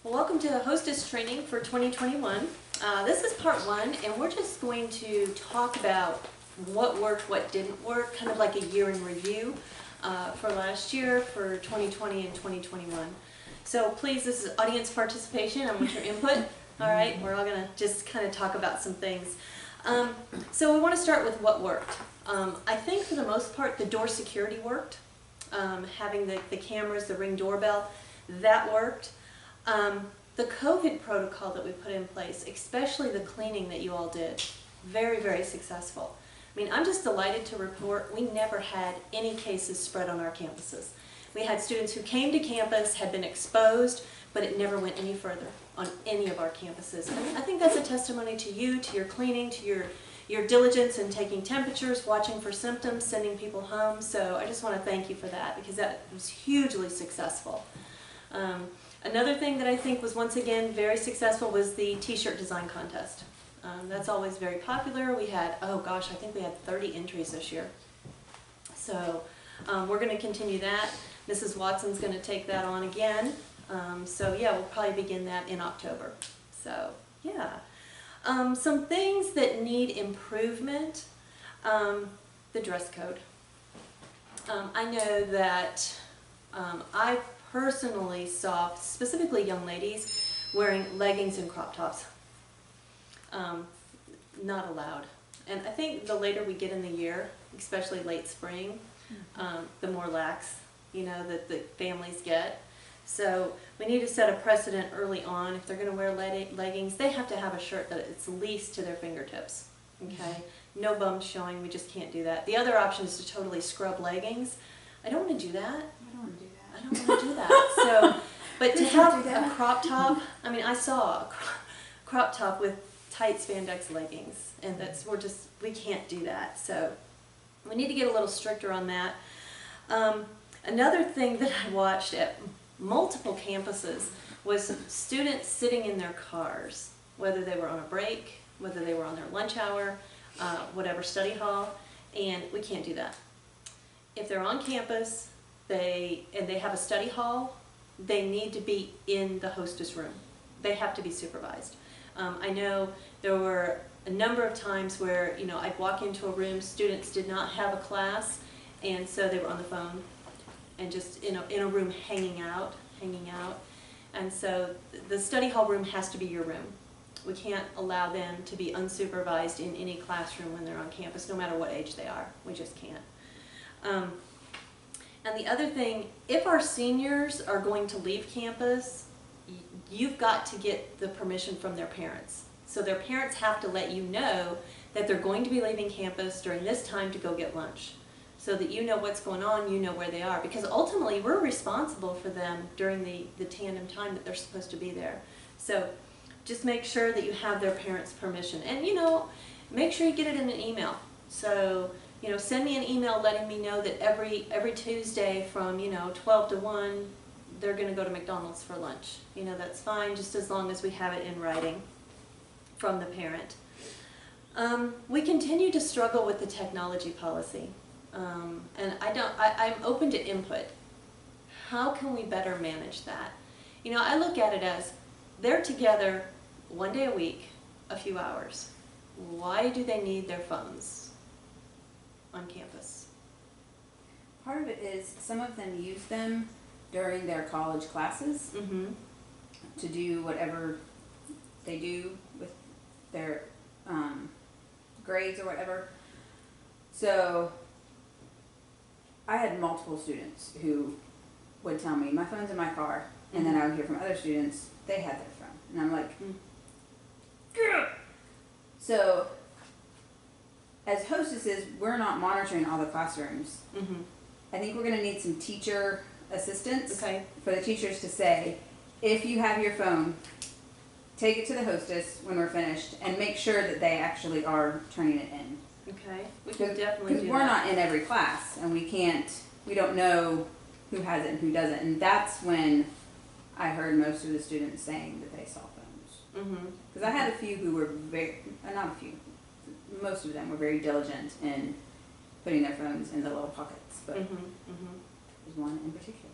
Well, welcome to the Hostess training for 2021. This is part one, and we're just going to talk about what worked, what didn't work, kind of like a year in review for last year, for 2020 and 2021. So please, this is audience participation. I want your input. All right, we're all going to just kind of talk about some things. So we want to start with what worked. I think for the most part, the door security worked. Having the cameras, the Ring doorbell, that worked. The COVID protocol that we put in place, especially the cleaning that you all did, very, very successful. I mean, I'm just delighted to report we never had any cases spread on our campuses. We had students who came to campus, had been exposed, but it never went any further on any of our campuses. I mean, I think that's a testimony to you, to your cleaning, to your diligence in taking temperatures, watching for symptoms, sending people home. So I just want to thank you for that, because that was hugely successful. Another thing that I think was once again very successful was the t-shirt design contest. That's always very popular. We had, oh gosh, I think we had 30 entries this year. So we're going to continue that. Mrs. Watson's going to take that on again. So yeah, we'll probably begin that in October. So yeah. Some things that need improvement, the dress code. I know that I personally saw specifically young ladies wearing leggings and crop tops. Not allowed. And I think the later we get in the year, especially late spring, the more lax, that the families get. So we need to set a precedent early on. If they're going to wear leggings, they have to have a shirt that it's least to their fingertips. Okay? No bums showing. We just can't do that. The other option is to totally scrub leggings. I don't want to do that. I don't want to do that. I don't want to do that. So, but to have a crop top, I mean, I saw a crop top with tight spandex leggings, and we can't do that. So we need to get a little stricter on that. Another thing that I watched at multiple campuses was students sitting in their cars, whether they were on a break, whether they were on their lunch hour, whatever, study hall, and we can't do that. If they're on campus, they have a study hall, they need to be in the hostess room. They have to be supervised. I know there were a number of times where, I'd walk into a room, students did not have a class, and so they were on the phone and just in a room hanging out. And so the study hall room has to be your room. We can't allow them to be unsupervised in any classroom when they're on campus, no matter what age they are. We just can't. And the other thing, if our seniors are going to leave campus, you've got to get the permission from their parents. So their parents have to let you know that they're going to be leaving campus during this time to go get lunch, so that you know what's going on, you know where they are. Because ultimately, we're responsible for them during the tandem time that they're supposed to be there. So just make sure that you have their parents' permission. And, make sure you get it in an email. So, send me an email letting me know that every Tuesday from, 12 to 1, they're going to go to McDonald's for lunch. That's fine, just as long as we have it in writing from the parent. We continue to struggle with the technology policy. And I'm open to input. How can we better manage that? I look at it as they're together one day a week, a few hours. Why do they need their phones on campus? Part of it is some of them use them during their college classes to do whatever they do with their grades or whatever. So I had multiple students who would tell me, my phone's in my car, and then I would hear from other students, they had their phone. And I'm like, Gah! So as hostesses, we're not monitoring all the classrooms. I think we're going to need some teacher assistance for the teachers to say, if you have your phone, take it to the hostess when we're finished, and make sure that they actually are turning it in. Okay, we can definitely do that. Because we're not in every class, and we don't know who has it and who doesn't. And that's when I heard most of the students saying that they saw phones. Because I had a few who were not a few, most of them were very diligent in putting their phones in the little pockets. But there's one in particular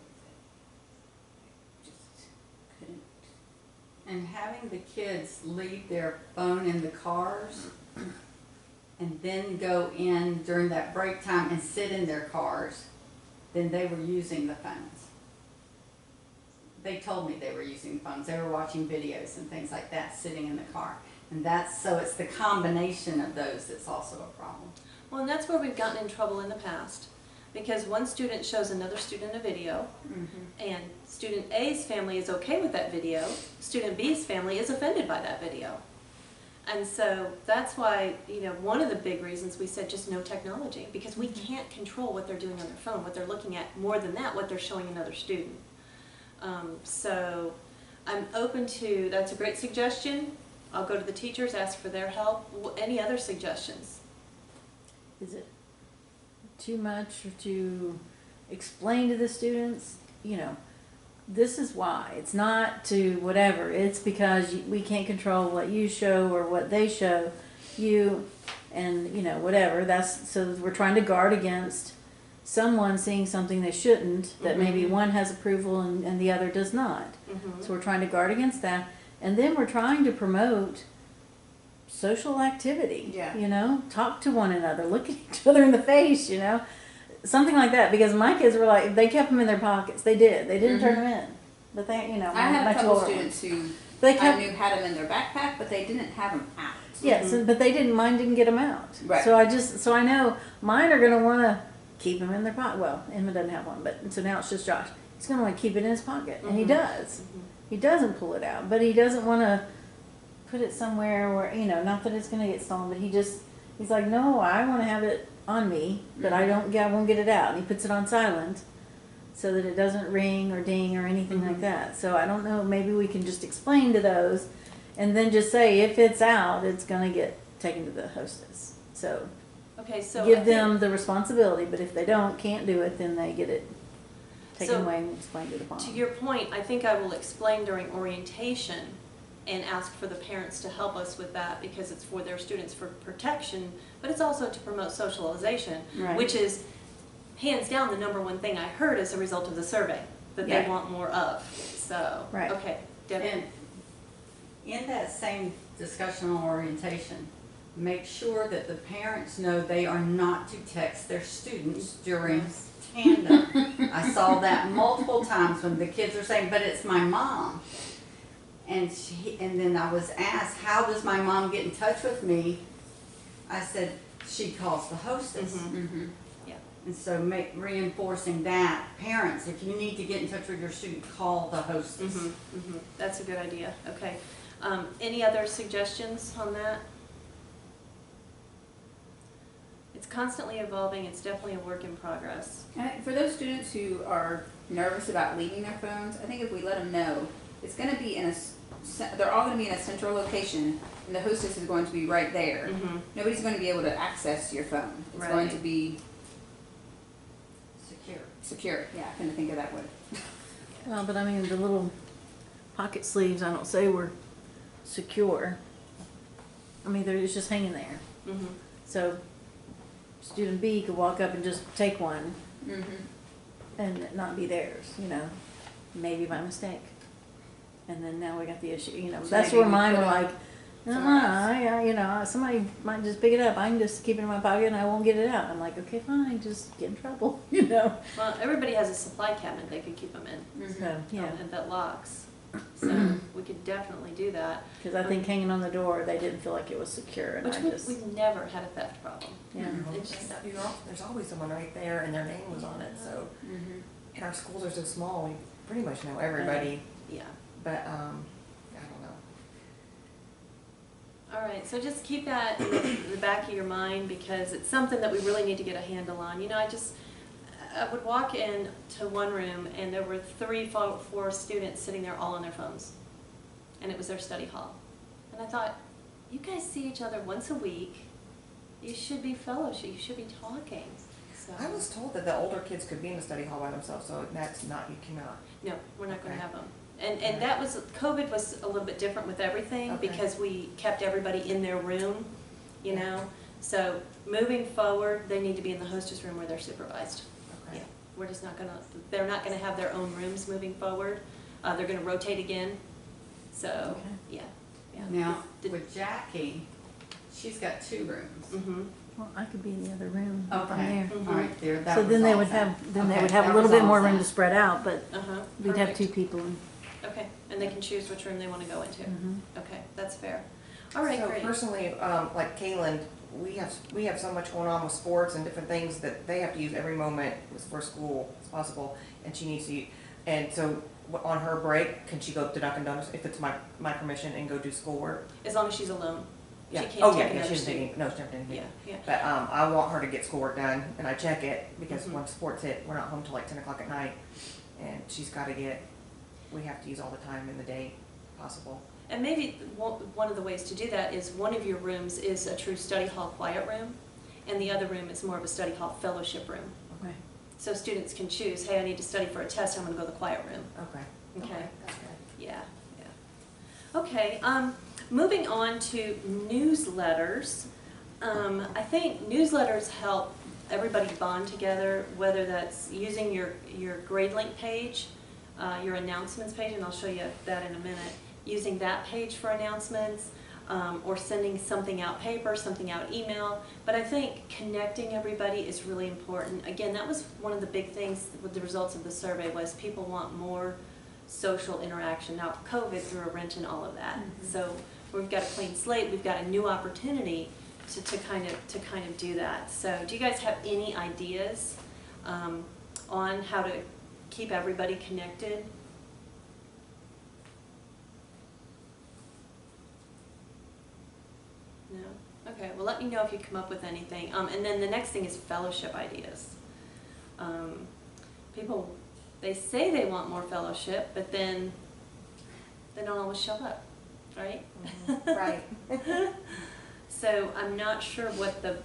that just couldn't And having the kids leave their phone in the cars and then go in during that break time and sit in their cars, then they were using the phones. They told me they were using phones. They were watching videos and things like that sitting in the car. And so it's the combination of those that's also a problem. Well, and that's where we've gotten in trouble in the past. Because one student shows another student a video, and student A's family is okay with that video, student B's family is offended by that video. And so that's why, you know, one of the big reasons we said just no technology, because we can't control what they're doing on their phone, what they're looking at, more than that, what they're showing another student. So I'm open to, that's a great suggestion. I'll go to the teachers, ask for their help. Any other suggestions? Is it too much to explain to the students, you know, this is why. It's not to whatever. It's because we can't control what you show or what they show you, and, you know, whatever. That's, so we're trying to guard against someone seeing something they shouldn't, that maybe one has approval and the other does not. So we're trying to guard against that. And then we're trying to promote social activity, you know, talk to one another, look at each other in the face, you know, something like that. Because my kids were like, they kept them in their pockets. They didn't turn them in, but they, you know, I had a couple students who I knew had them in their backpack, but they didn't have them out. Yes, but they mine didn't get them out. Right. So I know mine are going to want to keep them in their pocket. Well, Emma doesn't have one, but so now it's just Josh. He's going to want to keep it in his pocket, and he does. He doesn't pull it out, but he doesn't want to put it somewhere where, you know, not that it's going to get stolen, but he's like, no, I want to have it on me, but I won't get it out. And he puts it on silent so that it doesn't ring or ding or anything like that. So I don't know, maybe we can just explain to those and then just say, if it's out, it's going to get taken to the hostess. So, okay, so give them the responsibility, but if they can't do it, then they get it taken away and explained to the mom. To your point, I think I will explain during orientation and ask for the parents to help us with that, because it's for their students for protection, but it's also to promote socialization, which is hands down the #1 thing I heard as a result of the survey that they want more of. So, okay, Debbie. And in that same discussion on orientation, make sure that the parents know they are not to text their students during tandem. I saw that multiple times when the kids are saying, but it's my mom. And then I was asked, how does my mom get in touch with me? I said, she calls the hostess. Yeah. And so reinforcing that, parents, if you need to get in touch with your student, call the hostess. That's a good idea. Okay. Any other suggestions on that? It's constantly evolving. It's definitely a work in progress. For those students who are nervous about leaving their phones, I think if we let them know, it's going to be they're all going to be in a central location, and the hostess is going to be right there. Nobody's going to be able to access your phone. It's going to be secure. Yeah, I couldn't think of that word. Well, but I mean, the little pocket sleeves, I don't say were secure. I mean, it's just hanging there. So student B could walk up and just take one and it not be theirs, you know, maybe by mistake. And then now we got the issue, you know. So that's where mine were like, you know, somebody might just pick it up. I can just keep it in my pocket and I won't get it out. I'm like, okay, fine, just get in trouble, you know. Well, everybody has a supply cabinet they could keep them in. So, yeah. And that locks. So we could definitely do that. Because I think hanging on the door, they didn't feel like it was secure. And we've never had a theft problem. Yeah. It's just There's always someone right there and their name was on it. So, and our schools are so small, we pretty much know everybody. Yeah. But I don't know. All right, so just keep that in the back of your mind, because it's something that we really need to get a handle on. You know, I would walk into one room and there were 4 students sitting there all on their phones, and it was their study hall. And I thought, you guys see each other once a week. You should be fellowship. You should be talking. So. I was told that the older kids could be in the study hall by themselves, so that's not, you cannot. No, we're not going to have them. And that was, COVID was a little bit different with everything, because we kept everybody in their room, you know. So moving forward, they need to be in the hostess room where they're supervised. Okay. Yeah, we're just not going to, they're not going to have their own rooms moving forward. They're going to rotate again. So, Okay. yeah. Now, Did- with Jackie, she's got 2 rooms. Mm-hmm. Well, I could be in the other room if I'm Okay, there. all right, there, that So was then they all would set. have, then they Okay, would have a that little was bit all more room to set. spread out, but Uh-huh. we'd have Perfect. 2 people in. Okay, and they can choose which room they want to go into. Mhm. Okay, that's fair. All right, So great. personally, like Kaylin, we have so much going on with sports and different things that they have to use every moment for school as possible, and she needs to. And so on her break, can she go to Dunkin' Donuts if it's my permission and go do schoolwork? As long as she's alone. Yeah. She can't Oh take yeah, another she's student. taking no, she's never taking Yeah, yeah. But I want her to get schoolwork done, and I check it because Mhm. once sports hit, we're not home till like 10 o'clock at night, and she's got to get. We have to use all the time in the day possible. And maybe one of the ways to do that is one of your rooms is a true study hall quiet room, and the other room is more of a study hall fellowship room. Okay. So students can choose, hey, I need to study for a test, I'm going to go to the quiet room. Okay. Okay. That's good. Yeah, yeah. Okay, moving on to newsletters. I think newsletters help everybody bond together, whether that's using your GradeLink page, your announcements page, and I'll show you that in a minute, using that page for announcements, or sending something out paper, something out email. But I think connecting everybody is really important. Again, that was one of the big things with the results of the survey was people want more social interaction. Now, COVID threw a wrench in all of that. Mm-hmm. So we've got a clean slate, we've got a new opportunity to kind of do that. So do you guys have any ideas on how to keep everybody connected? No? Okay, well let me know if you come up with anything. And then the next thing is fellowship ideas. People, they say they want more fellowship, but then they don't always show up, right? Right. So I'm not sure what the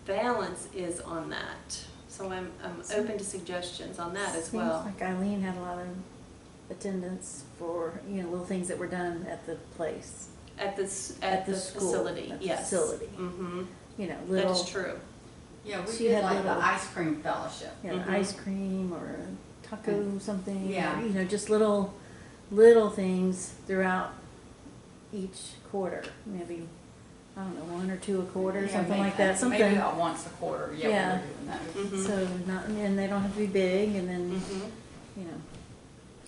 balance is on that. So I'm open to suggestions on that as well. Seems like Eileen had a lot of attendance for, little things that were done at the place. At the school, facility, at the yes. facility. Mm-hmm. That Little. is true. Yeah, we She did had like the little- ice cream fellowship. Mhm. Ice cream or a taco something. Yeah. Or, just little things throughout each quarter. Maybe, I don't know, 1 or 2 a quarter, Yeah, something maybe- like that. Something. Maybe about once a quarter, yeah, Yeah. we were doing that. Mhm. So and they don't have to be big, and then Mhm. you know.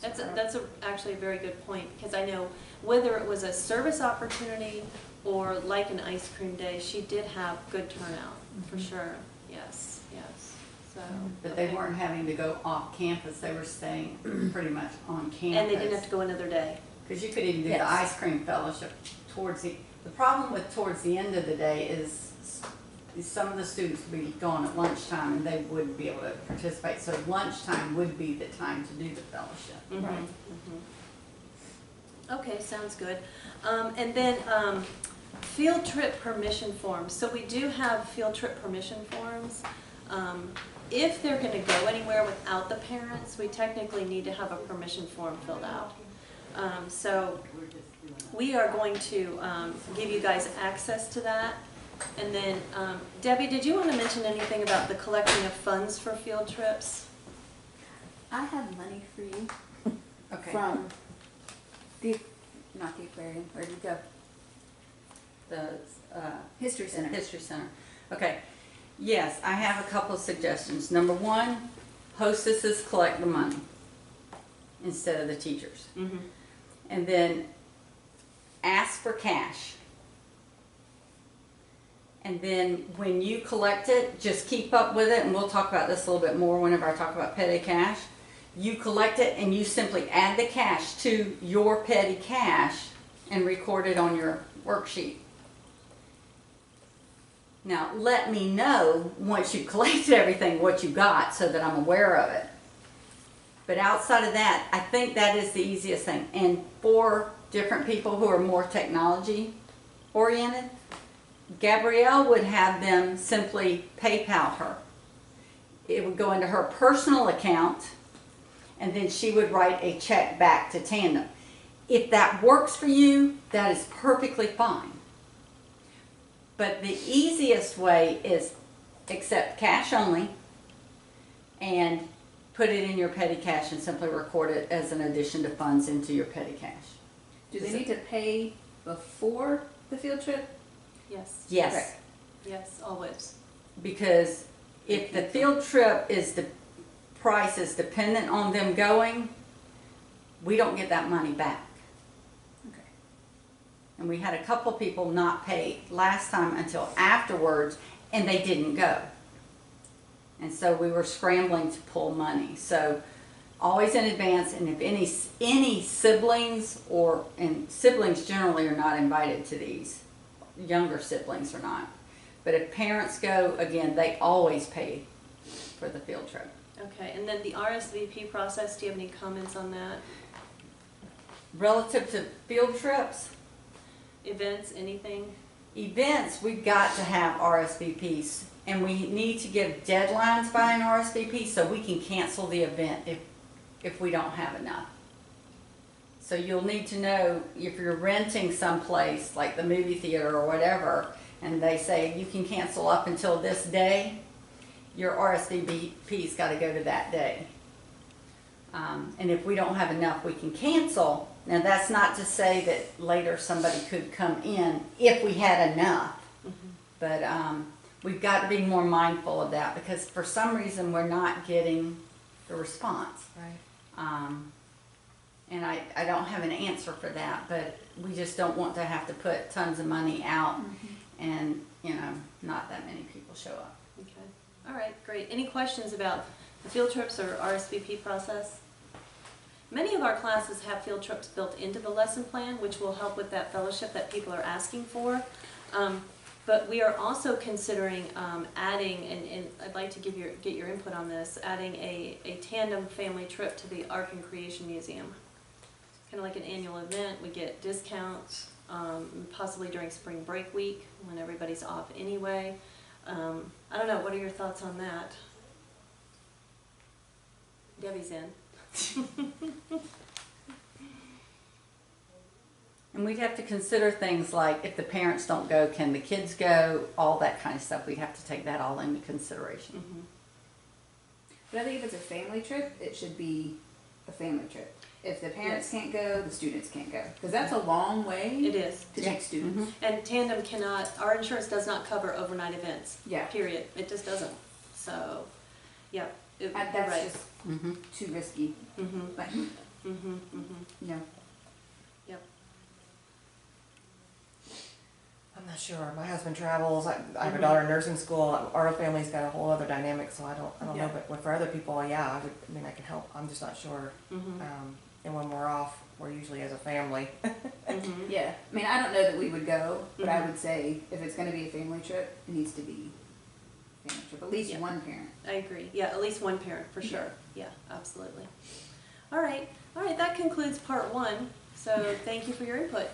That's actually a very good point, because I know whether it was a service opportunity or like an ice cream day, she did have good turnout, for Mhm. sure. Yes, yes. So. But they okay. weren't having to go off campus, they were staying pretty much on campus. And they didn't have to go another day. Because you could even do Yes. the ice cream fellowship towards the problem with towards the end of the day is some of the students would be gone at lunchtime and they wouldn't be able to participate. So lunchtime would be the time to do the fellowship. Mhm, Right. mhm. Okay, sounds good. And then field trip permission forms. So we do have field trip permission forms. If they're going to go anywhere without the parents, we technically need to have a permission form filled out. So we are going to give you guys access to that. And then, Debbie, did you want to mention anything about the collecting of funds for field trips? I have money for you Okay. from not the aquarium, where'd you go? The History Center. History Center. Okay. Yes, I have a couple of suggestions. Number one, hostesses collect the money instead of the teachers. Mm-hmm. And then ask for cash. And then when you collect it, just keep up with it, and we'll talk about this a little bit more whenever I talk about petty cash. You collect it and you simply add the cash to your petty cash and record it on your worksheet. Now, let me know once you've collected everything what you got so that I'm aware of it. But outside of that, I think that is the easiest thing. And for different people who are more technology oriented, Gabrielle would have them simply PayPal her. It would go into her personal account, and then she would write a check back to Tandem. If that works for you, that is perfectly fine. But the easiest way is accept cash only and put it in your petty cash and simply record it as an addition to funds into your petty cash. Do they need to pay before the field trip? Yes, Yes, Right. yes, always. because if the field trip is the price is dependent on them going, we don't get that money back. Okay. And we had a couple people not pay last time until afterwards, and they didn't go. And so we were scrambling to pull money. So always in advance, and if any siblings and siblings generally are not invited to these, younger siblings are not. But if parents go, again, they always pay for the field trip. Okay, and then the RSVP process, do you have any comments on that? Relative to field trips, Events, anything? events, we've got to have RSVPs. And we need to give deadlines by an RSVP so we can cancel the event if we don't have enough. So you'll need to know if you're renting someplace, like the movie theater or whatever, and they say you can cancel up until this day, your RSVP's got to go to that day. And if we don't have enough, we can cancel. Now that's not to say that later somebody could come in if we had enough. But we've got to be more mindful of that because for some reason we're not getting the response. Right. And I don't have an answer for that, but we just don't want to have to put tons of money out and, not that many people show up. Okay, all right, great. Any questions about the field trips or RSVP process? Many of our classes have field trips built into the lesson plan, which will help with that fellowship that people are asking for. But we are also considering adding, and I'd like to get your input on this, adding a tandem family trip to the Art and Creation Museum. Kind of like an annual event. We get discounts, possibly during spring break week when everybody's off anyway. I don't know, what are your thoughts on that? Debbie's in. And we'd have to consider things like if the parents don't go, can the kids go? All that kind of stuff. We'd have to take that all into consideration. But I think if it's a family trip, it should be a family trip. If the parents can't go, the students can't go. Because that's a long way It is. to take students. And tandem cannot, our insurance does not cover overnight events. Yeah. Period. It just doesn't. So, yeah, you're That's right. just too risky. Like, no. Yep. I'm not sure. My husband travels. I have a daughter in nursing school. Our family's got a whole other dynamic, so I don't know. But for other people, yeah, I can help. I'm just not sure. And when we're off, we're usually as a family. Yeah. I mean, I don't know that we would go, but I would say if it's going to be a family trip, it needs to be a family trip. At least one parent. I agree. Yeah, at least one parent for sure. Yeah, absolutely. All right. That concludes part one. So thank you for your input.